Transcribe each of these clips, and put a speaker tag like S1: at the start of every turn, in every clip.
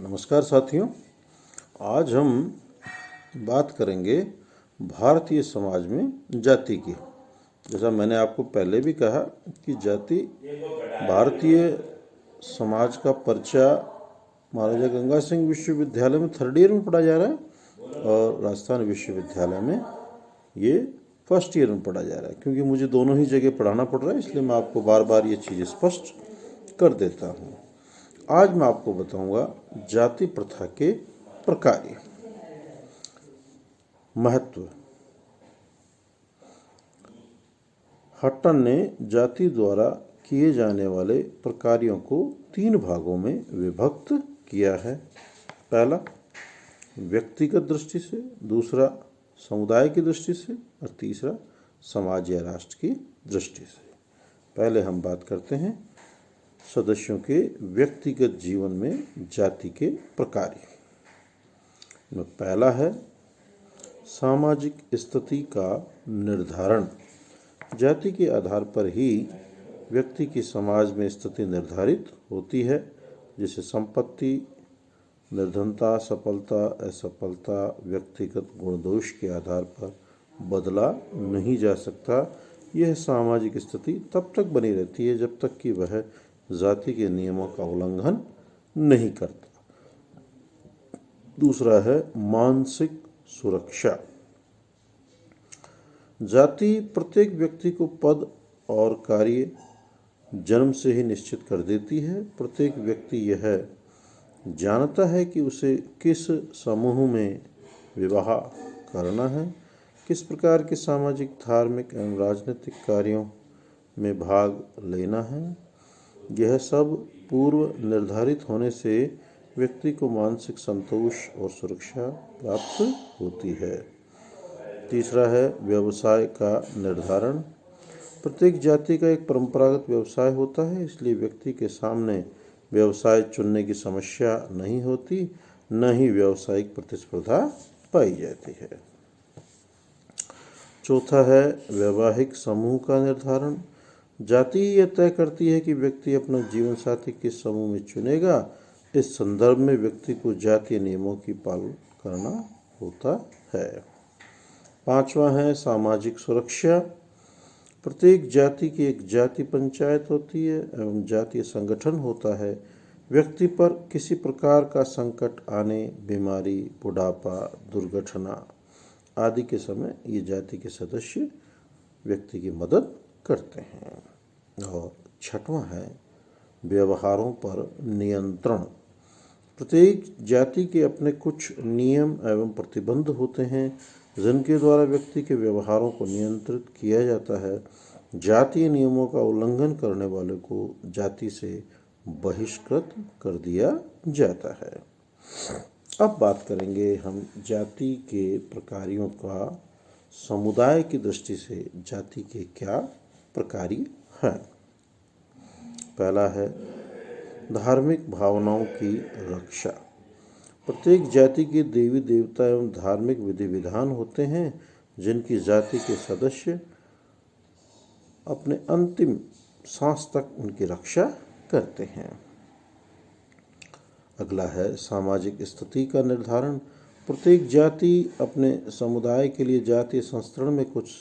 S1: नमस्कार साथियों। आज हम बात करेंगे भारतीय समाज में जाति की। जैसा मैंने आपको पहले भी कहा कि जाति भारतीय समाज का पर्चा महाराजा गंगा सिंह विश्वविद्यालय में 3rd ईयर में पढ़ा जा रहा है और राजस्थान विश्वविद्यालय में ये 1st ईयर में पढ़ा जा रहा है। क्योंकि मुझे दोनों ही जगह पढ़ाना पड़ रहा है, इसलिए मैं आपको बार बार ये चीज़ें स्पष्ट कर देता हूँ। आज मैं आपको बताऊंगा जाति प्रथा के प्रकार। महत्व। हट्टन ने जाति द्वारा किए जाने वाले प्रकारों को 3 भागों में विभक्त किया है। पहला व्यक्तिगत दृष्टि से, दूसरा समुदाय की दृष्टि से और तीसरा समाज या राष्ट्र की दृष्टि से। पहले हम बात करते हैं सदस्यों के व्यक्तिगत जीवन में जाति के प्रकार। पहला है सामाजिक स्थिति का निर्धारण। जाति के आधार पर ही व्यक्ति की समाज में स्थिति निर्धारित होती है, जैसे संपत्ति, निर्धनता, सफलता, असफलता व्यक्तिगत गुण दोष के आधार पर बदला नहीं जा सकता। यह सामाजिक स्थिति तब तक बनी रहती है जब तक कि वह जाति के नियमों का उल्लंघन नहीं करता। दूसरा है मानसिक सुरक्षा। जाति प्रत्येक व्यक्ति को पद और कार्य जन्म से ही निश्चित कर देती है। प्रत्येक व्यक्ति यह जानता है कि उसे किस समूह में विवाह करना है, किस प्रकार के सामाजिक, धार्मिक एवं राजनीतिक कार्यों में भाग लेना है। यह सब पूर्व निर्धारित होने से व्यक्ति को मानसिक संतोष और सुरक्षा प्राप्त होती है। तीसरा है व्यवसाय का निर्धारण। प्रत्येक जाति का एक परंपरागत व्यवसाय होता है, इसलिए व्यक्ति के सामने व्यवसाय चुनने की समस्या नहीं होती, न ही व्यावसायिक प्रतिस्पर्धा पाई जाती है। चौथा है वैवाहिक समूह का निर्धारण। जाति यह तय करती है कि व्यक्ति अपना जीवन साथी किस समूह में चुनेगा। इस संदर्भ में व्यक्ति को जातीय नियमों की पालन करना होता है। पांचवा है सामाजिक सुरक्षा। प्रत्येक जाति की एक जाति पंचायत होती है एवं जातीय संगठन होता है। व्यक्ति पर किसी प्रकार का संकट आने, बीमारी, बुढ़ापा, दुर्घटना आदि के समय ये जाति के सदस्य व्यक्ति की मदद करते हैं। और छठवां है व्यवहारों पर नियंत्रण। प्रत्येक जाति के अपने कुछ नियम एवं प्रतिबंध होते हैं जिनके द्वारा व्यक्ति के व्यवहारों को नियंत्रित किया जाता है। जातीय नियमों का उल्लंघन करने वाले को जाति से बहिष्कृत कर दिया जाता है। अब बात करेंगे हम जाति के प्रकारों का समुदाय की दृष्टि से जाति के क्या प्रकार हैं। पहला है धार्मिक भावनाओं की रक्षा। प्रत्येक जाति के देवी देवता एवं धार्मिक विधि विधान होते हैं जिनकी जाति के सदस्य अपने अंतिम सांस तक उनकी रक्षा करते हैं। अगला है सामाजिक स्थिति का निर्धारण। प्रत्येक जाति अपने समुदाय के लिए जातीय संस्करण में कुछ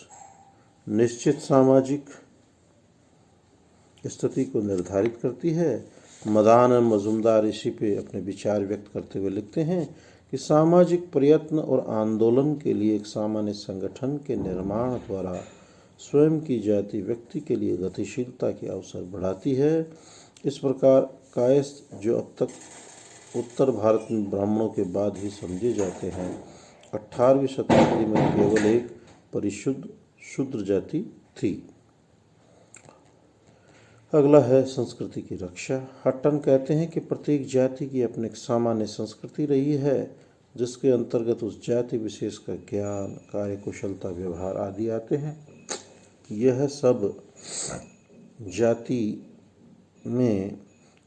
S1: निश्चित सामाजिक स्थिति को निर्धारित करती है। मदान मजुमदार इसी पे अपने विचार व्यक्त करते हुए लिखते हैं कि सामाजिक प्रयत्न और आंदोलन के लिए एक सामान्य संगठन के निर्माण द्वारा स्वयं की जाति व्यक्ति के लिए गतिशीलता के अवसर बढ़ाती है। इस प्रकार कायस्थ, जो अब तक उत्तर भारत में ब्राह्मणों के बाद ही समझे जाते हैं, 18वीं शताब्दी में केवल एक परिशुद्ध शूद्र जाति थी। अगला है संस्कृति की रक्षा। हट्टन कहते हैं कि प्रत्येक जाति की अपनी एक सामान्य संस्कृति रही है जिसके अंतर्गत उस जाति विशेष का ज्ञान, कार्यकुशलता, व्यवहार आदि आते हैं। यह सब जाति में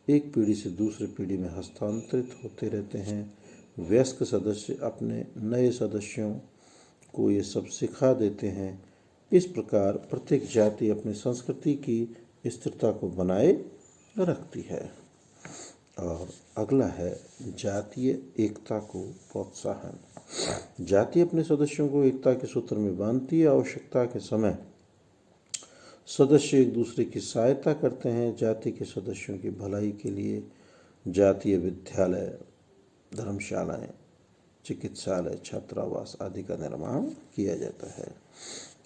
S1: एक पीढ़ी से दूसरी पीढ़ी में हस्तांतरित होते रहते हैं। वयस्क सदस्य अपने नए सदस्यों को ये सब सिखा देते हैं। इस प्रकार प्रत्येक जाति अपनी संस्कृति की स्थिरता को बनाए रखती है। और अगला है जातीय एकता को प्रोत्साहन। जाति अपने सदस्यों को एकता के सूत्र में बांधती है। आवश्यकता के समय सदस्य एक दूसरे की सहायता करते हैं। जाति के सदस्यों की भलाई के लिए जातीय विद्यालय, धर्मशालाएं, चिकित्सालय, छात्रावास आदि का निर्माण किया जाता है।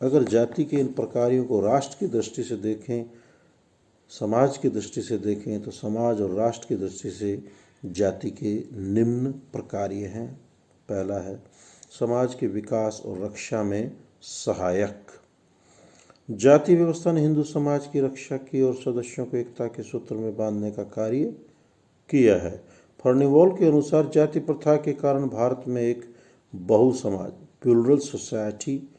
S1: अगर जाति के इन प्रकारों को राष्ट्र की दृष्टि से देखें, समाज की दृष्टि से देखें, तो समाज और राष्ट्र की दृष्टि से जाति के निम्न प्रकार्य हैं। पहला है समाज के विकास और रक्षा में सहायक। जाति व्यवस्था ने हिंदू समाज की रक्षा की और सदस्यों को एकता के सूत्र में बांधने का कार्य किया है। फर्निवॉल के अनुसार जाति प्रथा के कारण भारत में एक बहु समाज, प्लूरल सोसाइटी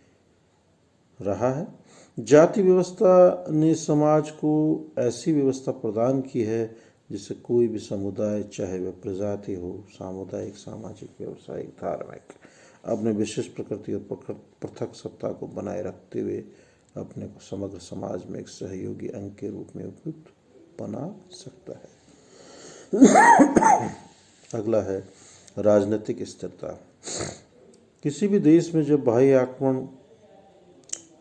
S1: रहा है। जाति व्यवस्था ने समाज को ऐसी व्यवस्था प्रदान की है जिससे कोई भी समुदाय, चाहे वह प्रजाति हो, सामुदायिक, सामाजिक, व्यावसायिक, धार्मिक, अपने विशेष प्रकृति और पृथक सत्ता को बनाए रखते हुए अपने को समग्र समाज में एक सहयोगी अंग के रूप में उपयुक्त बना सकता है। अगला है राजनीतिक स्थिरता। किसी भी देश में जब बाह्य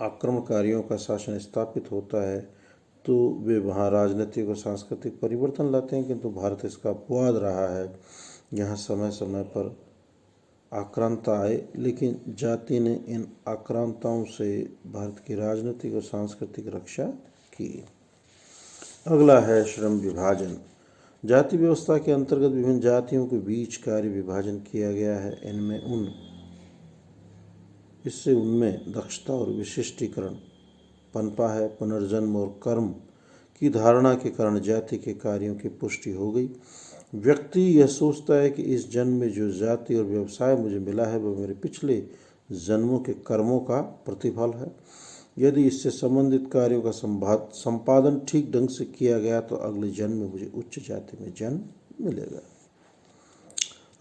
S1: आक्रमणकारियों का शासन स्थापित होता है तो वे वहाँ राजनीतिक और सांस्कृतिक परिवर्तन लाते हैं, किंतु भारत इसका अपवाद रहा है। यहाँ समय समय पर आक्रांता आए, लेकिन जाति ने इन आक्रांताओं से भारत की राजनीतिक और सांस्कृतिक रक्षा की। अगला है श्रम विभाजन। जाति व्यवस्था के अंतर्गत विभिन्न जातियों के बीच कार्य विभाजन किया गया है। इससे उनमें दक्षता और विशिष्टीकरण पनपा है। पुनर्जन्म और कर्म की धारणा के कारण जाति के कार्यों की पुष्टि हो गई। व्यक्ति यह सोचता है कि इस जन्म में जो जाति और व्यवसाय मुझे मिला है वह मेरे पिछले जन्मों के कर्मों का प्रतिफल है। यदि इससे संबंधित कार्यों का संपादन ठीक ढंग से किया गया तो अगले जन्म में मुझे उच्च जाति में जन्म मिलेगा।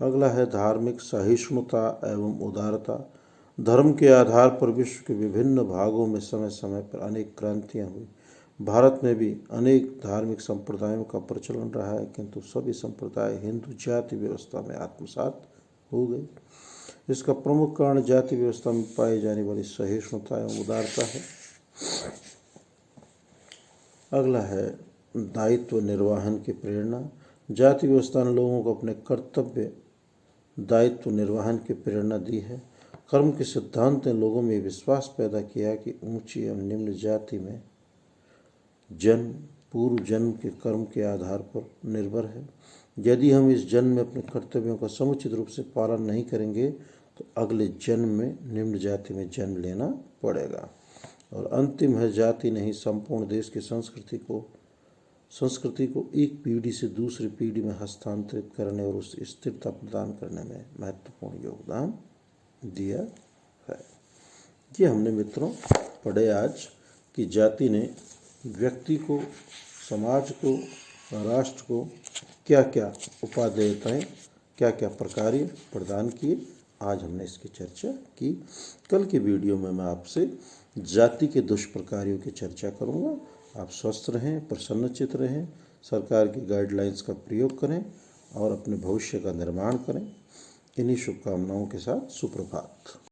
S1: अगला है धार्मिक सहिष्णुता एवं उदारता। धर्म के आधार पर विश्व के विभिन्न भागों में समय समय पर अनेक क्रांतियाँ हुई। भारत में भी अनेक धार्मिक संप्रदायों का प्रचलन रहा है, किंतु सभी संप्रदाय हिंदू जाति व्यवस्था में आत्मसात हो गए। इसका प्रमुख कारण जाति व्यवस्था में पाई जाने वाली सहिष्णुता एवं उदारता है। अगला है दायित्व निर्वहन की प्रेरणा। जाति व्यवस्था ने लोगों को अपने कर्तव्य दायित्व निर्वहन की प्रेरणा दी है। कर्म के सिद्धांत ने लोगों में विश्वास पैदा किया कि ऊंची एवं निम्न जाति में जन्म पूर्व जन्म के कर्म के आधार पर निर्भर है। यदि हम इस जन्म में अपने कर्तव्यों का समुचित रूप से पालन नहीं करेंगे तो अगले जन्म में निम्न जाति में जन्म लेना पड़ेगा। और अंतिम है जाति नहीं संपूर्ण देश की संस्कृति को एक पीढ़ी से दूसरी पीढ़ी में हस्तांतरित करने और उस स्थिरता प्रदान करने में महत्वपूर्ण योगदान दिया है। ये हमने मित्रों पढ़े आज कि जाति ने व्यक्ति को, समाज को, राष्ट्र को क्या क्या उपादेयताएँ, क्या क्या प्रकार्य प्रदान किए, आज हमने इसकी चर्चा की। कल के वीडियो में मैं आपसे जाति के दुष्प्रकार्यों की चर्चा करूंगा। आप स्वस्थ रहें, प्रसन्नचित्त रहें, सरकार की गाइडलाइंस का प्रयोग करें और अपने भविष्य का निर्माण करें। इन्हीं शुभकामनाओं के साथ सुप्रभात।